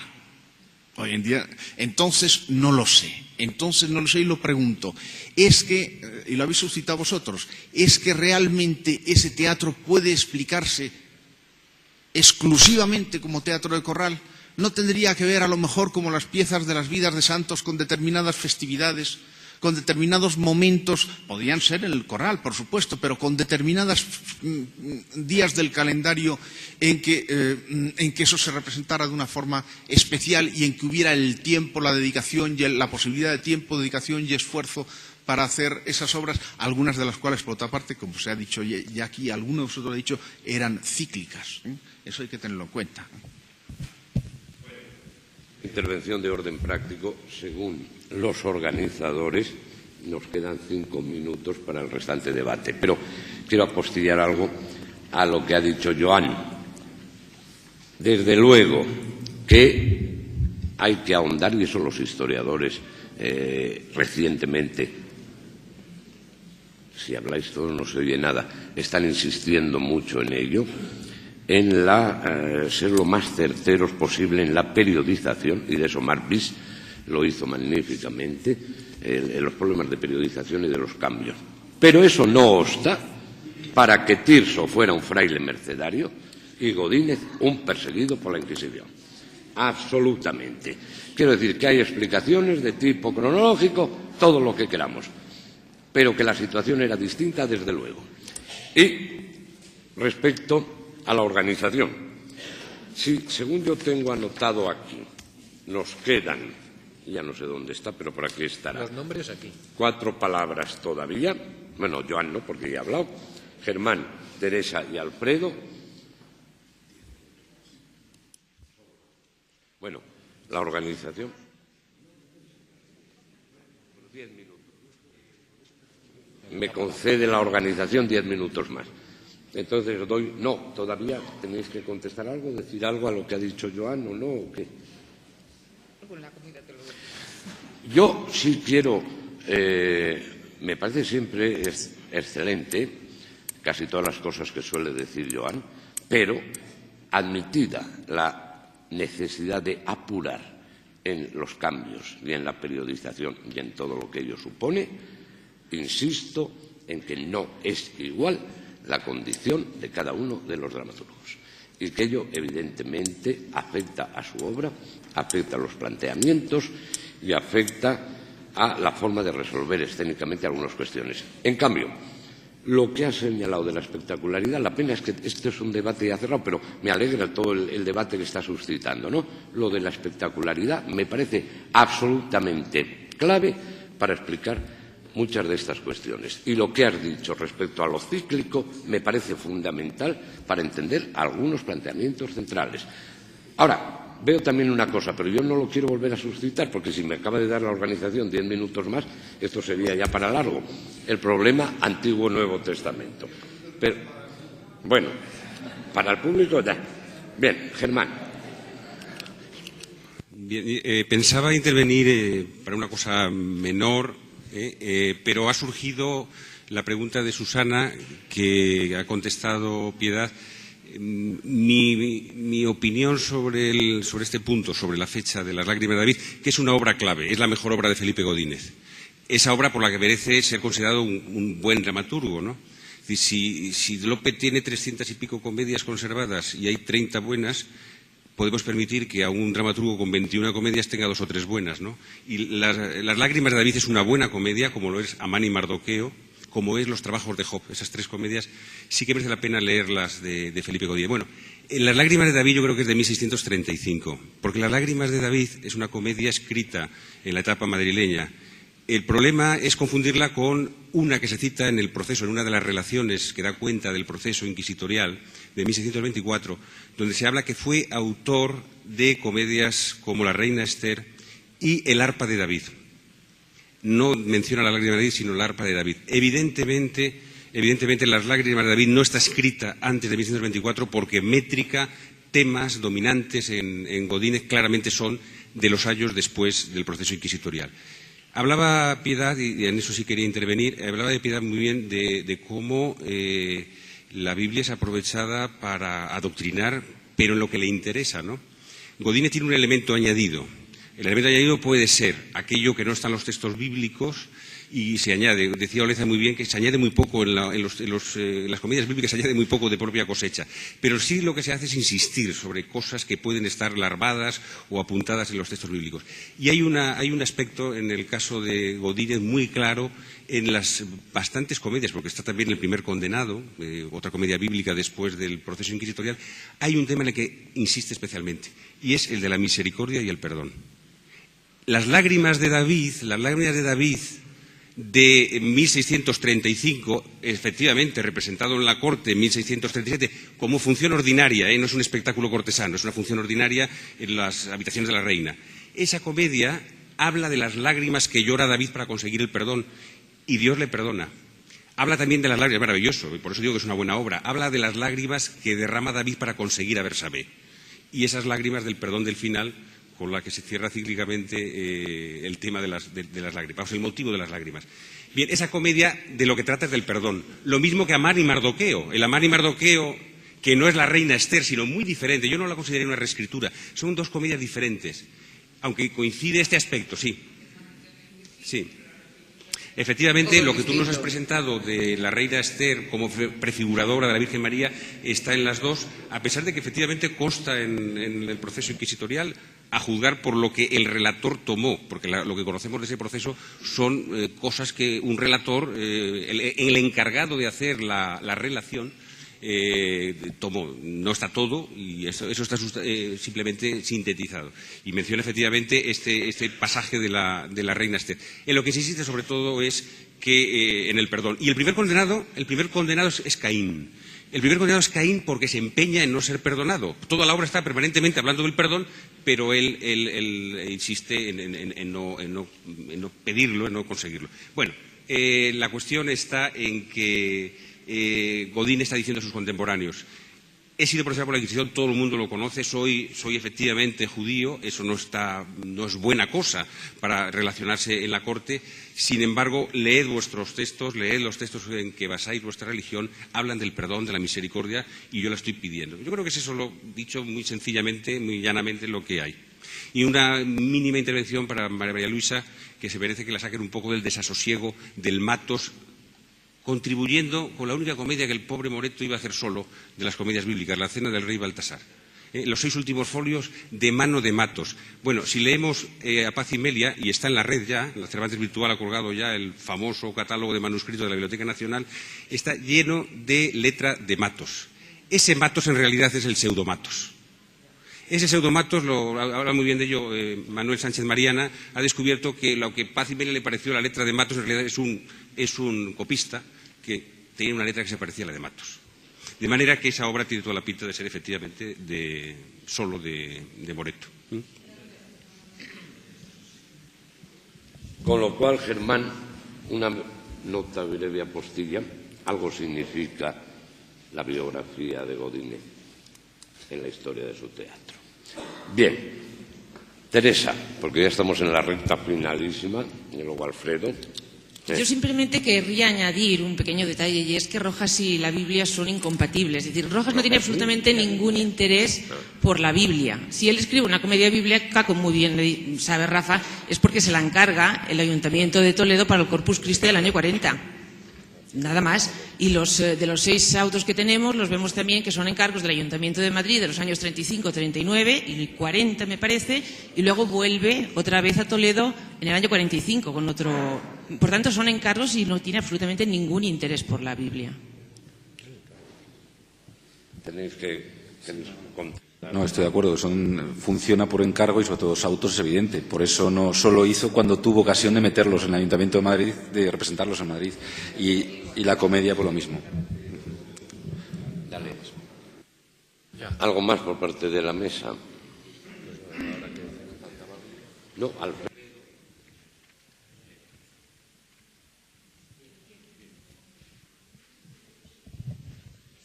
H: Hoy en día, entonces no lo sé y lo pregunto. Es que, y lo habéis suscitado vosotros, es que realmente ese teatro puede explicarse exclusivamente como teatro de corral. ¿No tendría que ver a lo mejor como las piezas de las vidas de santos con determinadas festividades, con determinados momentos, podrían ser en el corral, por supuesto, pero con determinados días del calendario en que eso se representara de una forma especial y en que hubiera el tiempo, la dedicación y la posibilidad de tiempo, dedicación y esfuerzo para hacer esas obras, algunas de las cuales, por otra parte, como se ha dicho ya aquí, alguno de vosotros lo ha dicho, eran cíclicas. Eso hay que tenerlo en cuenta.
A: Intervención de orden práctico. Según los organizadores, nos quedan 5 minutos para el restante debate. Pero quiero apostillar algo a lo que ha dicho Joan. Desde luego que hay que ahondar, y eso los historiadores recientemente, si habláis todos no se oye nada, están insistiendo mucho en ello, en ser lo más certeros posible en la periodización, y de eso Marc Bis lo hizo magníficamente, en los problemas de periodización y de los cambios. Pero eso no obsta para que Tirso fuera un fraile mercedario y Godínez un perseguido por la Inquisición. Absolutamente. Quiero decir que hay explicaciones de tipo cronológico, todo lo que queramos, pero que la situación era distinta desde luego. Y respecto a la organización, si, según yo tengo anotado aquí, nos quedan, ya no sé dónde está, pero por aquí estará.
D: Los nombres aquí. 4
A: palabras todavía. Bueno, Joan no, porque ya he hablado. Germán, Teresa y Alfredo. Bueno, la organización. 10 minutos. Me concede la organización 10 minutos más. Entonces doy. No, todavía tenéis que contestar algo, decir algo a lo que ha dicho Joan o no, o qué. Yo sí quiero. Me parece siempre excelente casi todas las cosas que suele decir Joan, pero admitida la necesidad de apurar en los cambios y en la periodización y en todo lo que ello supone, insisto en que no es igual la condición de cada uno de los dramaturgos y que ello evidentemente afecta a su obra, afecta a los planteamientos y afecta a la forma de resolver escénicamente algunas cuestiones. En cambio, lo que ha señalado de la espectacularidad, la pena es que este es un debate ya cerrado, pero me alegra todo el debate que está suscitando, ¿no? Lo de la espectacularidad me parece absolutamente clave para explicar muchas de estas cuestiones. Y lo que has dicho respecto a lo cíclico me parece fundamental para entender algunos planteamientos centrales. Ahora, veo también una cosa, pero yo no lo quiero volver a suscitar, porque si me acaba de dar la organización 10 minutos más, esto sería ya para largo. El problema Antiguo-Nuevo Testamento. Pero, bueno, para el público ya. Bien, Germán.
I: Bien, pensaba intervenir para una cosa menor, pero ha surgido la pregunta de Susana, que ha contestado Piedad. Mi opinión sobre este punto, sobre la fecha de Las lágrimas de David, que es una obra clave, es la mejor obra de Felipe Godínez. Esa obra por la que merece ser considerado un buen dramaturgo, ¿no? Es decir, si Lope tiene 300 y pico comedias conservadas y hay 30 buenas, podemos permitir que a un dramaturgo con 21 comedias tenga 2 o 3 buenas, ¿no? Y Las lágrimas de David es una buena comedia, como lo es Amán y Mardoqueo, como es Los trabajos de Job. Esas 3 comedias sí que merece la pena leerlas de Felipe Godínez. Bueno, Las lágrimas de David yo creo que es de 1635, porque Las lágrimas de David es una comedia escrita en la etapa madrileña. El problema es confundirla con una que se cita en el proceso, en una de las relaciones que da cuenta del proceso inquisitorial de 1624, donde se habla que fue autor de comedias como La reina Esther y El arpa de David. No menciona la lágrima de David, sino el arpa de David. Evidentemente, Las lágrimas de David no está escrita antes de 1624 porque métrica, temas dominantes en Godínez claramente son de los años después del proceso inquisitorial. Hablaba Piedad, y en eso sí quería intervenir, hablaba de Piedad muy bien de cómo la Biblia es aprovechada para adoctrinar, pero en lo que le interesa, ¿no? Godínez tiene un elemento añadido. El elemento añadido puede ser aquello que no está en los textos bíblicos y se añade, decía Oleza muy bien, que se añade muy poco en las comedias bíblicas, se añade muy poco de propia cosecha. Pero sí lo que se hace es insistir sobre cosas que pueden estar larvadas o apuntadas en los textos bíblicos. Y hay un aspecto en el caso de Godínez muy claro en las bastantes comedias, porque está también El primer condenado, otra comedia bíblica después del proceso inquisitorial. Hay un tema en el que insiste especialmente, y es el de la misericordia y el perdón. Las lágrimas de David de 1635, efectivamente representado en la corte en 1637 como función ordinaria, no es un espectáculo cortesano, es una función ordinaria en las habitaciones de la reina. Esa comedia habla de las lágrimas que llora David para conseguir el perdón y Dios le perdona. Habla también de las lágrimas, maravilloso, y por eso digo que es una buena obra, habla de las lágrimas que derrama David para conseguir a Bersabé y esas lágrimas del perdón del final, con la que se cierra cíclicamente el tema de las lágrimas, el motivo de las lágrimas. Bien, esa comedia de lo que trata es del perdón. Lo mismo que Amán y Mardoqueo. El Amán y Mardoqueo, que no es la reina Esther, sino muy diferente. Yo no la consideraría una reescritura. Son dos comedias diferentes. Aunque coincide este aspecto, sí. Sí. Efectivamente, lo que tú nos has presentado de la reina Esther como prefiguradora de la Virgen María está en las dos, a pesar de que efectivamente consta en el proceso inquisitorial, a juzgar por lo que el relator tomó, porque lo que conocemos de ese proceso son cosas que un relator, el encargado de hacer la relación, tomó. No está todo y eso está simplemente sintetizado. Y menciona efectivamente este pasaje de la reina Esther. En lo que se insiste sobre todo es que en el perdón. Y el primer condenado es Caín. El primer condenado es Caín porque se empeña en no ser perdonado. Toda la obra está permanentemente hablando del perdón, pero él insiste en no pedirlo, en no conseguirlo. Bueno, la cuestión está en que Godín está diciendo a sus contemporáneos: he sido procesado por la Inquisición, todo el mundo lo conoce, soy efectivamente judío, eso no es buena cosa para relacionarse en la corte. Sin embargo, leed vuestros textos, leed los textos en que basáis vuestra religión, hablan del perdón, de la misericordia, y yo la estoy pidiendo. Yo creo que es eso, lo dicho muy sencillamente, muy llanamente, lo que hay. Y una mínima intervención para María Luisa, que se merece que la saquen un poco del desasosiego, del Matos, contribuyendo con la única comedia que el pobre Moreto iba a hacer solo de las comedias bíblicas, la cena del rey Baltasar. Los 6 últimos folios de mano de Matos. Bueno, si leemos a Paz y Melia, y está en la red ya, en la Cervantes Virtual ha colgado ya el famoso catálogo de manuscritos de la Biblioteca Nacional, está lleno de letra de Matos. Ese Matos en realidad es el pseudomatos. Ese pseudomatos, habla muy bien de ello Manuel Sánchez Mariana, ha descubierto que lo que Paz y Melia le pareció la letra de Matos en realidad es un copista que tenía una letra que se parecía a la de Matos. De manera que esa obra tiene toda la pinta de ser efectivamente solo de Moreto.
A: Con lo cual, Germán, una nota breve apostilla, algo significa la biografía de Godínez en la historia de su teatro. Bien, Teresa, porque ya estamos en la recta finalísima, y luego Alfredo.
J: Yo simplemente querría añadir un pequeño detalle, y es que Rojas y la Biblia son incompatibles. Es decir, Rojas no tiene absolutamente ningún interés por la Biblia. Si él escribe una comedia bíblica, como muy bien sabe Rafa, es porque se la encarga el Ayuntamiento de Toledo para el Corpus Christi del año 40. Nada más. Y de los 6 autos que tenemos, los vemos también que son encargos del Ayuntamiento de Madrid de los años 35, 39 y 40, me parece, y luego vuelve otra vez a Toledo en el año 45 con otro. Por tanto, son encargos y no tiene absolutamente ningún interés por la Biblia.
A: Tenéis que contar.
C: No, estoy de acuerdo. Funciona por encargo y sobre todo los autos es evidente. Por eso no solo hizo cuando tuvo ocasión de meterlos en el Ayuntamiento de Madrid, de representarlos en Madrid. Y la comedia por lo mismo.
A: Dale. ¿Algo más por parte de la mesa? No, Alfredo.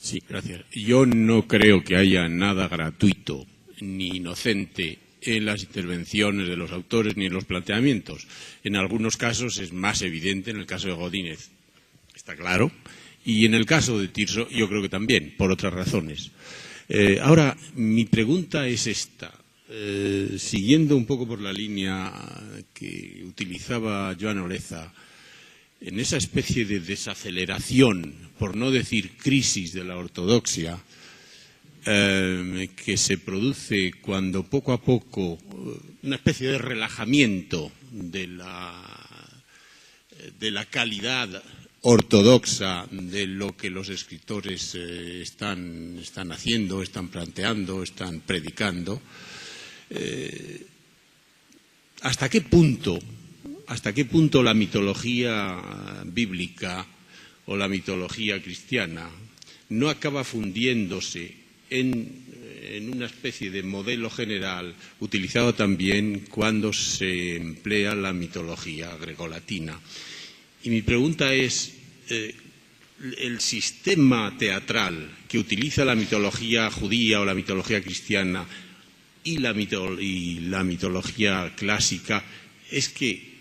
K: Sí, gracias. Yo no creo que haya nada gratuito ni inocente en las intervenciones de los autores ni en los planteamientos. En algunos casos es más evidente, en el caso de Godínez está claro, y en el caso de Tirso yo creo que también, por otras razones. Ahora, mi pregunta es esta. Siguiendo un poco por la línea que utilizaba Joan Oleza, en esa especie de desaceleración, por no decir crisis de la ortodoxia, que se produce cuando poco a poco una especie de relajamiento de la calidad ortodoxa de lo que los escritores están haciendo, están planteando, están predicando, ¿hasta qué punto hasta qué punto la mitología bíblica o la mitología cristiana no acaba fundiéndose en una especie de modelo general utilizado también cuando se emplea la mitología grecolatina. Y mi pregunta es, ¿el sistema teatral que utiliza la mitología judía o la mitología cristiana y la mitología clásica, es que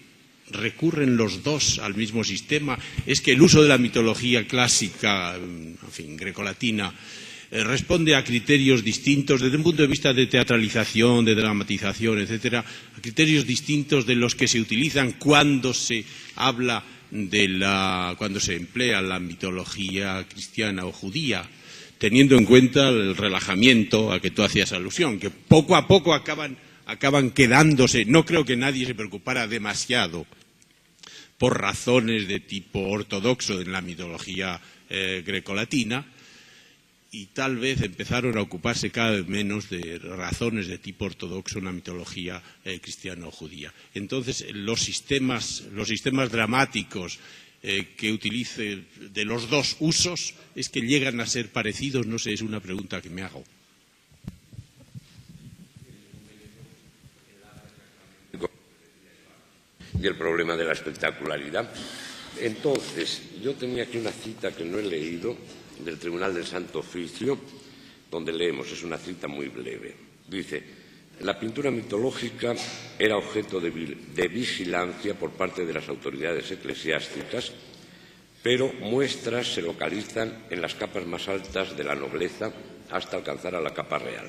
K: recurren los dos al mismo sistema? ¿Es que el uso de la mitología clásica, en fin, grecolatina, responde a criterios distintos desde un punto de vista de teatralización, de dramatización, etcétera, a criterios distintos de los que se utilizan cuando se habla cuando se emplea la mitología cristiana o judía, teniendo en cuenta el relajamiento a que tú hacías alusión, que poco a poco acaban quedándose? No creo que nadie se preocupara demasiado por razones de tipo ortodoxo en la mitología grecolatina, y tal vez empezaron a ocuparse cada vez menos de razones de tipo ortodoxo en la mitología cristiana o judía. Entonces, los sistemas dramáticos que utilice de los dos usos, ¿es que llegan a ser parecidos? No sé, es una pregunta que me hago.
A: Y el problema de la espectacularidad. Entonces, yo tenía aquí una cita que no he leído, del Tribunal del Santo Oficio, donde leemos, es una cita muy breve. Dice: la pintura mitológica era objeto de vigilancia por parte de las autoridades eclesiásticas, pero muestras se localizan en las capas más altas de la nobleza hasta alcanzar a la capa real.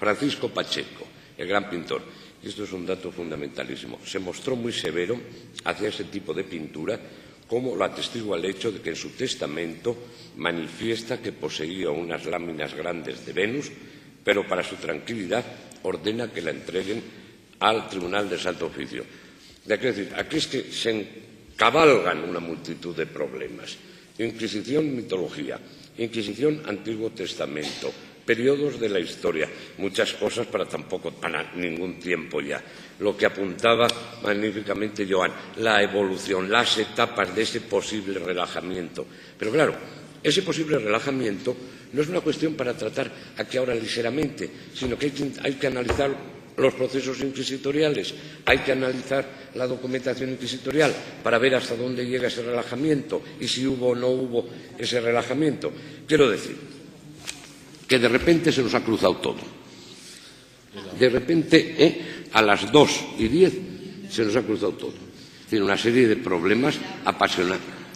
A: Francisco Pacheco, el gran pintor, y esto es un dato fundamentalísimo, se mostró muy severo hacia ese tipo de pintura, como lo atestigua el hecho de que en su testamento manifiesta que poseía unas láminas grandes de Venus, pero para su tranquilidad ordena que la entreguen al Tribunal del Santo Oficio. Es decir, aquí es que se encabalgan una multitud de problemas. Inquisición, mitología, Inquisición, Antiguo Testamento, periodos de la historia, muchas cosas para ningún tiempo ya. Lo que apuntaba magníficamente Joan, la evolución, las etapas de ese posible relajamiento. Pero claro, ese posible relajamiento no es una cuestión para tratar aquí ahora ligeramente, sino que hay que analizar los procesos inquisitoriales, hay que analizar la documentación inquisitorial para ver hasta dónde llega ese relajamiento y si hubo o no hubo ese relajamiento. Quiero decir que de repente se nos ha cruzado todo. De repente, a las 2:10 se nos ha cruzado todo. Tiene una serie de problemas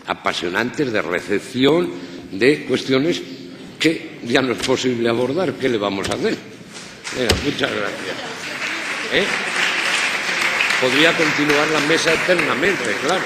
A: apasionantes de recepción de cuestiones que ya no es posible abordar. ¿Qué le vamos a hacer? Muchas gracias. Podría continuar la mesa eternamente, claro.